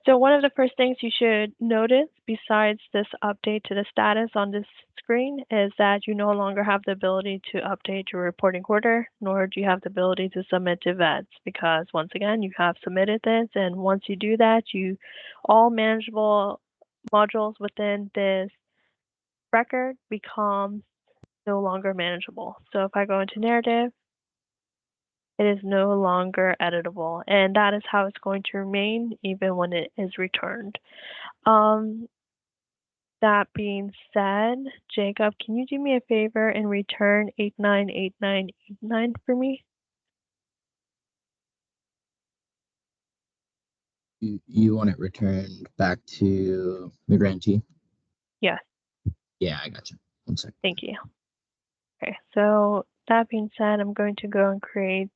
So one of the first things you should notice, besides this update to the status on this screen, is that you no longer have the ability to update your reporting quarter, nor do you have the ability to submit to VETS, because once again, you have submitted this, and once you do that, all manageable modules within this record become no longer manageable. So if I go into narrative, it is no longer editable, and that is how it's going to remain even when it is returned. That being said, Jacob, can you do me a favor and return 898989 for me? You want it returned back to the grantee? Yes. Yeah, I got you. 1 second. Thank you. Okay, so that being said, I'm going to go and create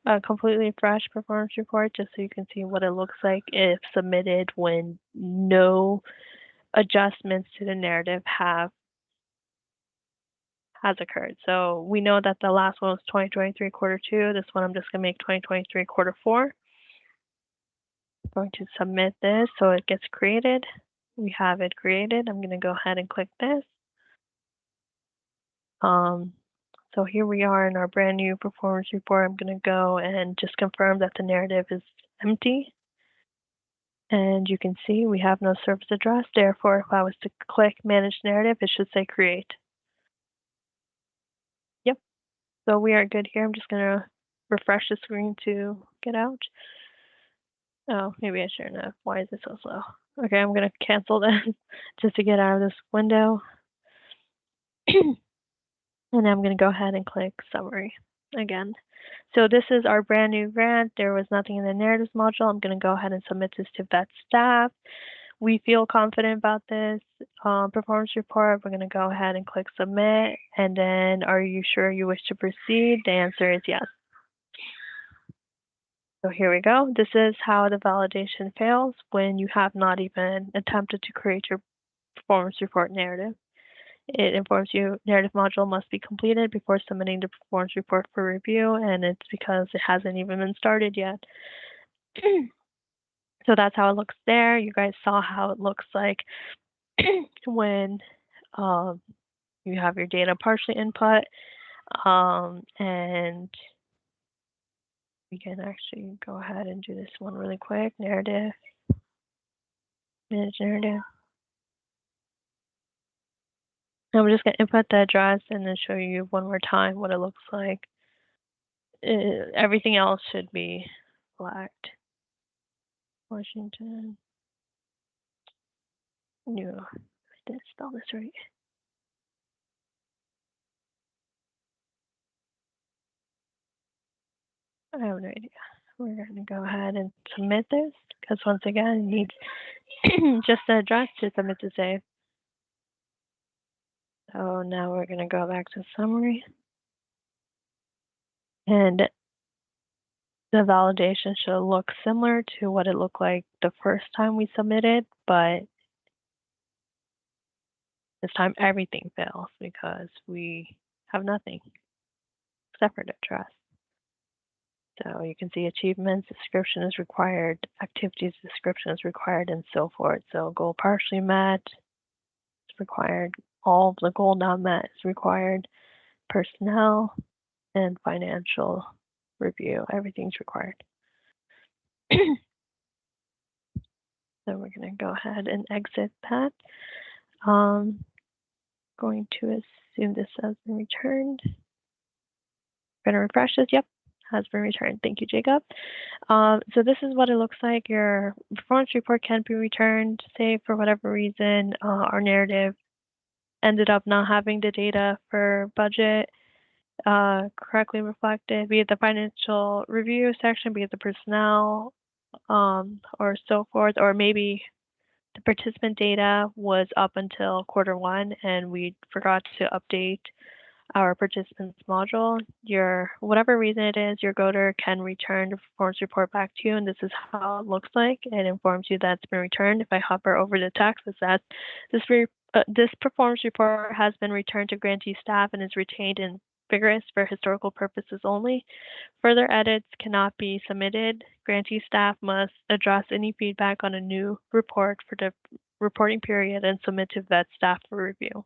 a completely fresh performance report just so you can see what it looks like if submitted when no adjustments to the narrative has occurred. So we know that the last one was 2023 quarter 2. This one I'm just going to make 2023 quarter 4. I'm going to submit this so it gets created. We have it created. I'm going to go ahead and click this. So here we are in our brand new performance report. I'm going to go and just confirm that the narrative is empty. And you can see we have no service address. Therefore, if I was to click manage narrative, it should say create. Yep. So we are good here. I'm just going to refresh the screen to get out. Oh, maybe I shouldn't have. Why is it so slow? Okay, I'm gonna cancel this just to get out of this window. And I'm gonna go ahead and click summary again. So this is our brand new grant. There was nothing in the narratives module. I'm gonna go ahead and submit this to VETS staff. We feel confident about this performance report. We're gonna go ahead and click submit. And then, are you sure you wish to proceed? The answer is yes. So here we go. This is how the validation fails when you have not even attempted to create your performance report narrative. It informs you narrative module must be completed before submitting the performance report for review, and it's because it hasn't even been started yet. So that's how it looks there. You guys saw how it looks like when you have your data partially input, and we can actually go ahead and do this one really quick. Narrative, manage narrative. I'm just going to input the address and then show you one more time what it looks like. Everything else should be flagged. Washington. No, I didn't spell this right. I have no idea. We're going to go ahead and submit this because once again, it needs just the address to submit to save. So now we're going to go back to summary. And the validation should look similar to what it looked like the first time we submitted, but this time everything fails because we have nothing except for the address. So you can see achievements, description is required, activities description is required, and so forth. So goal partially met is required, all of the goal not met is required, personnel and financial review, everything's required. So we're going to go ahead and exit that. Going to assume this has been returned. Going to refresh this. Yep, has been returned. Thank you, Jacob. So this is what it looks like. Your performance report can be returned. Say for whatever reason, our narrative ended up not having the data for budget correctly reflected, be it the financial review section, be it the personnel, or so forth, or maybe the participant data was up until Q1 and we forgot to update our participants module. Whatever reason it is, your goder can return the performance report back to you, and this is how it looks like. It informs you that it's been returned. If I hover over the text, it says this performance report has been returned to grantee staff and is retained in vigorous for historical purposes only. Further edits cannot be submitted. Grantee staff must address any feedback on a new report for the reporting period and submit to VET staff for review.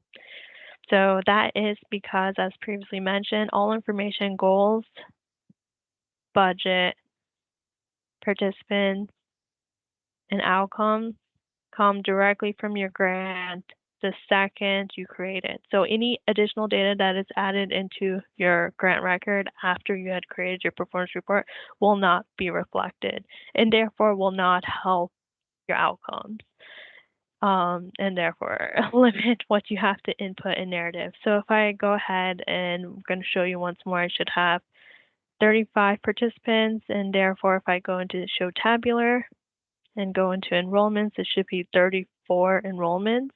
So that is because, as previously mentioned, all information, goals, budget, participants, and outcomes come directly from your grant the second you create it. So any additional data that is added into your grant record after you had created your performance report will not be reflected and therefore will not help your outcomes. And therefore limit what you have to input in narrative. So if I go ahead and I'm going to show you once more, I should have 35 participants, and therefore if I go into show tabular and go into enrollments, it should be 34 enrollments.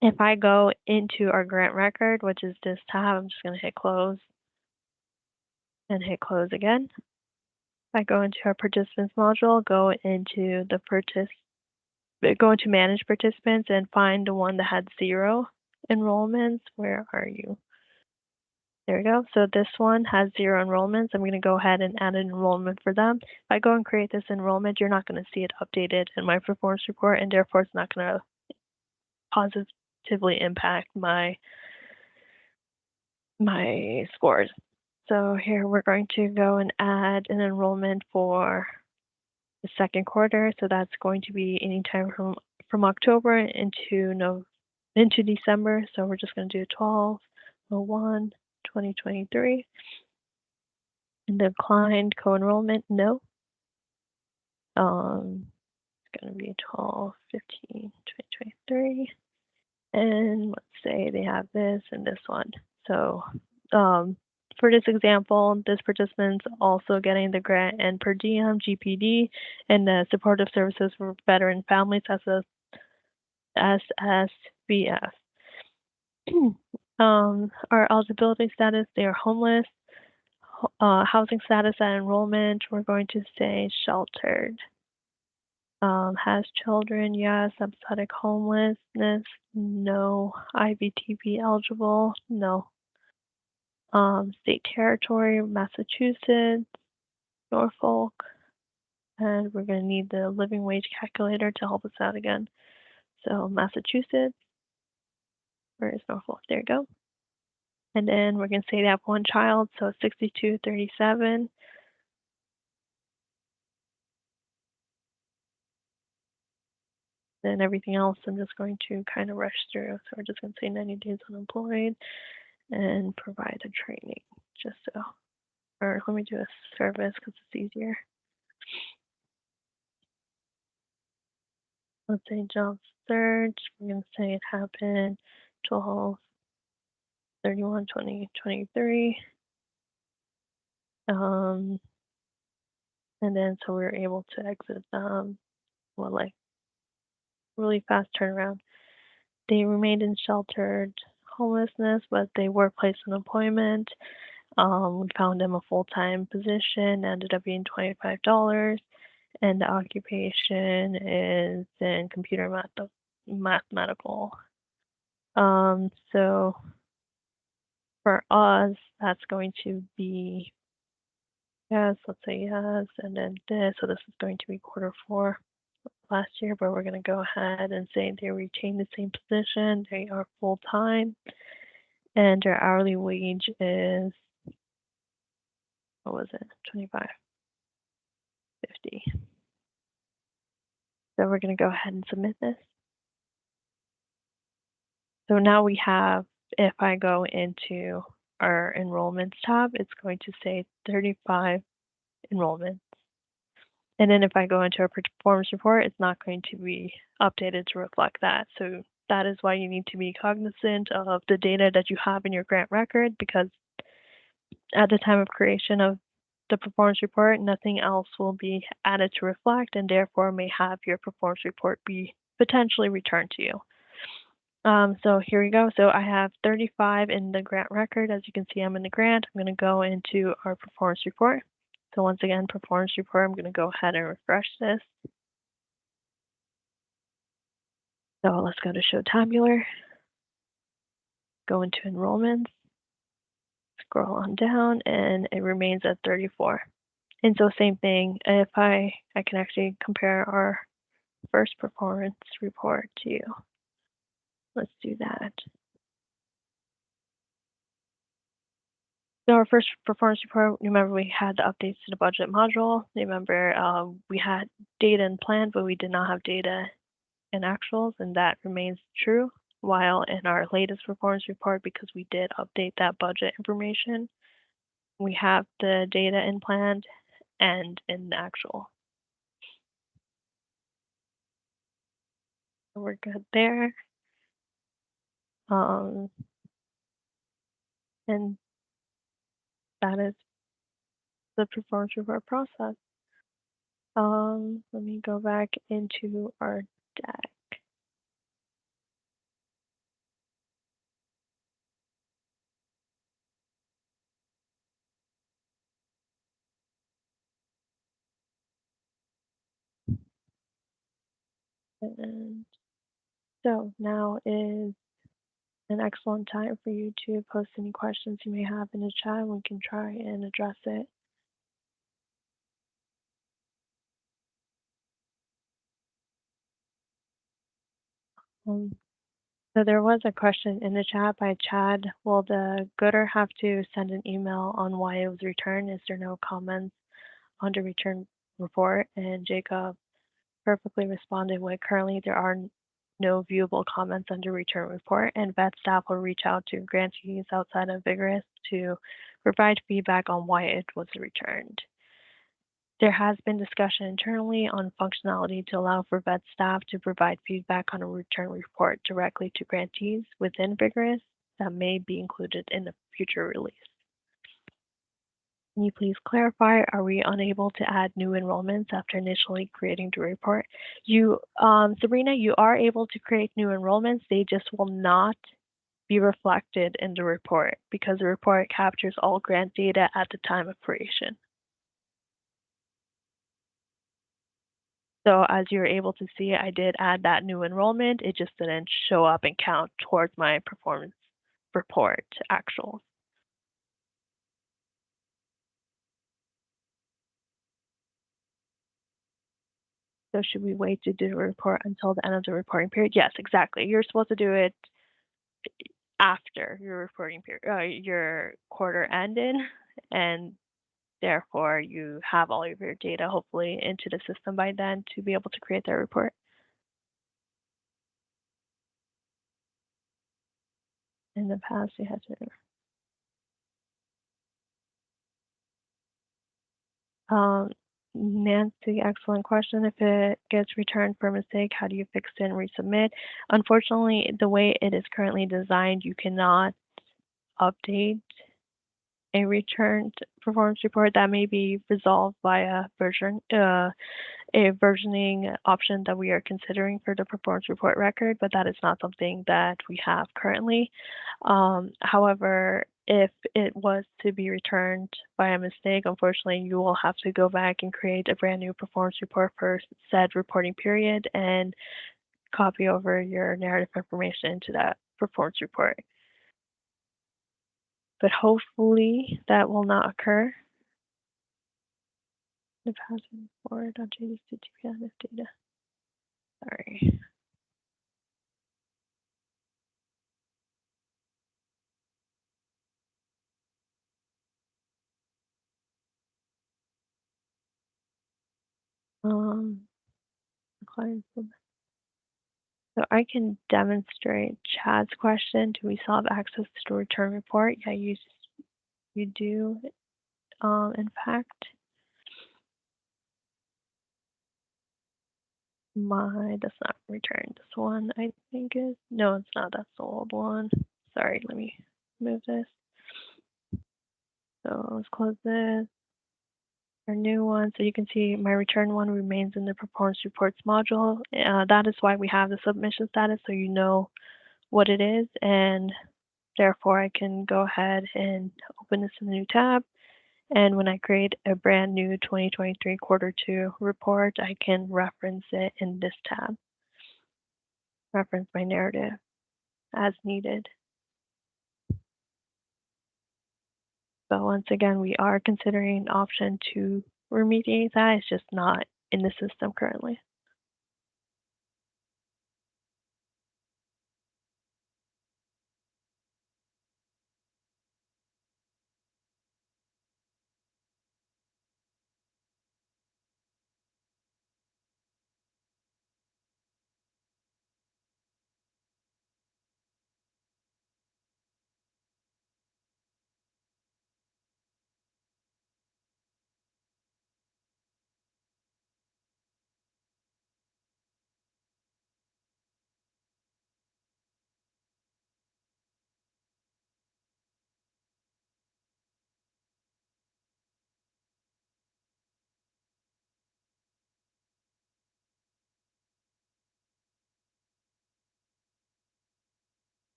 If I go into our grant record, which is this tab, I'm just going to hit close and hit close again. If I go into our participants module, go into manage participants and find the one that had 0 enrollments. Where are you? There we go. So this one has 0 enrollments. I'm going to go ahead and add an enrollment for them. If I go and create this enrollment, you're not going to see it updated in my performance report, and therefore it's not going to positively impact my scores. So here we're going to go and add an enrollment for the second quarter. So that's going to be anytime from October into December. So we're just going to do 12/01/2023. And declined co-enrollment, no. It's going to be 12/15/2023. And let's say they have this and this one. So for this example, this participant's also getting the grant and per diem, GPD, and the supportive services for veteran families as a SSVF. Our eligibility status, they are homeless. Housing status at enrollment, we're going to say sheltered. Has children, yes. Episodic homelessness, no. IVTP eligible, no. State territory, Massachusetts, Norfolk, and we're going to need the living wage calculator to help us out again. So Massachusetts, where is Norfolk? There you go. And then we're going to say they have one child, so 6237. Then everything else I'm just going to kind of rush through. So we're just going to say 90 days unemployed and provide a training, just so, or let me do a service because it's easier. Let's say job search, we're going to say it happened 12/31/2023. And then so we were able to exit well, like really fast turnaround. They remained in sheltered homelessness, but they were placed in employment. We found them a full-time position, ended up being $25, and the occupation is in computer mathematical. So for us, that's going to be yes, let's say yes, and then this. So this is going to be Q4 last year, but we're going to go ahead and say they retain the same position. They are full-time, and their hourly wage is, what was it, $25.50. So we're going to go ahead and submit this. So now we have, if I go into our enrollments tab, it's going to say 35 enrollments. And then if I go into our performance report, it's not going to be updated to reflect that. So that is why you need to be cognizant of the data that you have in your grant record, because at the time of creation of the performance report, nothing else will be added to reflect, and therefore may have your performance report be potentially returned to you. So here we go. So I have 35 in the grant record. As you can see, I'm in the grant. I'm going to go into our performance report. So once again, performance report, I'm going to go ahead and refresh this. So let's go to show tabular, go into enrollments, scroll on down, and it remains at 34. And so same thing, if I can actually compare our first performance report to you. Let's do that. So our first performance report, remember we had the updates to the budget module. Remember we had data and plan, but we did not have data and actuals, and that remains true. While in our latest performance report, because we did update that budget information, we have the data in planned and in the actual. So we're good there. And that is the performance report process. Let me go back into our deck. And so now is an excellent time for you to post any questions you may have in the chat. We can try and address it. So there was a question in the chat by Chad. Will the gooder have to send an email on why it was returned? Is there no comments on the return report? And Jacob perfectly responded with, currently there are no viewable comments on the return report, and VET staff will reach out to grantees outside of VGRS to provide feedback on why it was returned. There has been discussion internally on functionality to allow for VET staff to provide feedback on a return report directly to grantees within VGRS that may be included in a future release. Can you please clarify, are we unable to add new enrollments after initially creating the report? Sabrina, you are able to create new enrollments. They just will not be reflected in the report because the report captures all grant data at the time of creation. So as you're able to see, I did add that new enrollment. It just didn't show up and count towards my performance report actuals. So should we wait to do the report until the end of the reporting period? Yes, exactly. You're supposed to do it after your reporting period, your quarter ended, and therefore you have all of your data hopefully into the system by then to be able to create that report. In the past, you had to. Nancy, excellent question. If it gets returned for mistake, how do you fix it and resubmit? Unfortunately, the way it is currently designed, you cannot update a returned performance report. That may be resolved by a versioning option that we are considering for the performance report record, but that is not something that we have currently. However, if it was to be returned by a mistake, unfortunately, you will have to go back and create a brand new performance report for said reporting period and copy over your narrative information into that performance report. But hopefully that will not occur. The password forward.js to TPS data. Sorry. So I can demonstrate Chad's question. Do we still have access to the return report? Yeah, you do. In fact, that's not return. This one I think is no, it's not. That's the old one. Sorry, let me move this. So let's close this. Our new one, so you can see my return one remains in the performance reports module. That is why we have the submission status, so you know what it is, and therefore I can go ahead and open this in a new tab. And when I create a brand new 2023 quarter two report, I can reference it in this tab, reference my narrative as needed. But once again, we are considering an option to remediate that. It's just not in the system currently.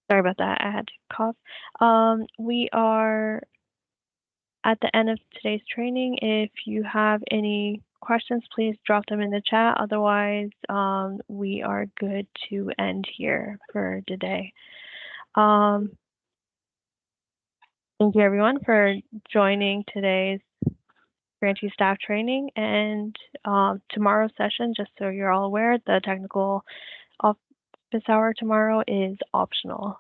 Sorry about that. I had to cough. We are at the end of today's training. If you have any questions, please drop them in the chat. Otherwise, we are good to end here for today. Thank you everyone for joining today's grantee staff training, and tomorrow's session, just so you're all aware, the technical office hour tomorrow is optional.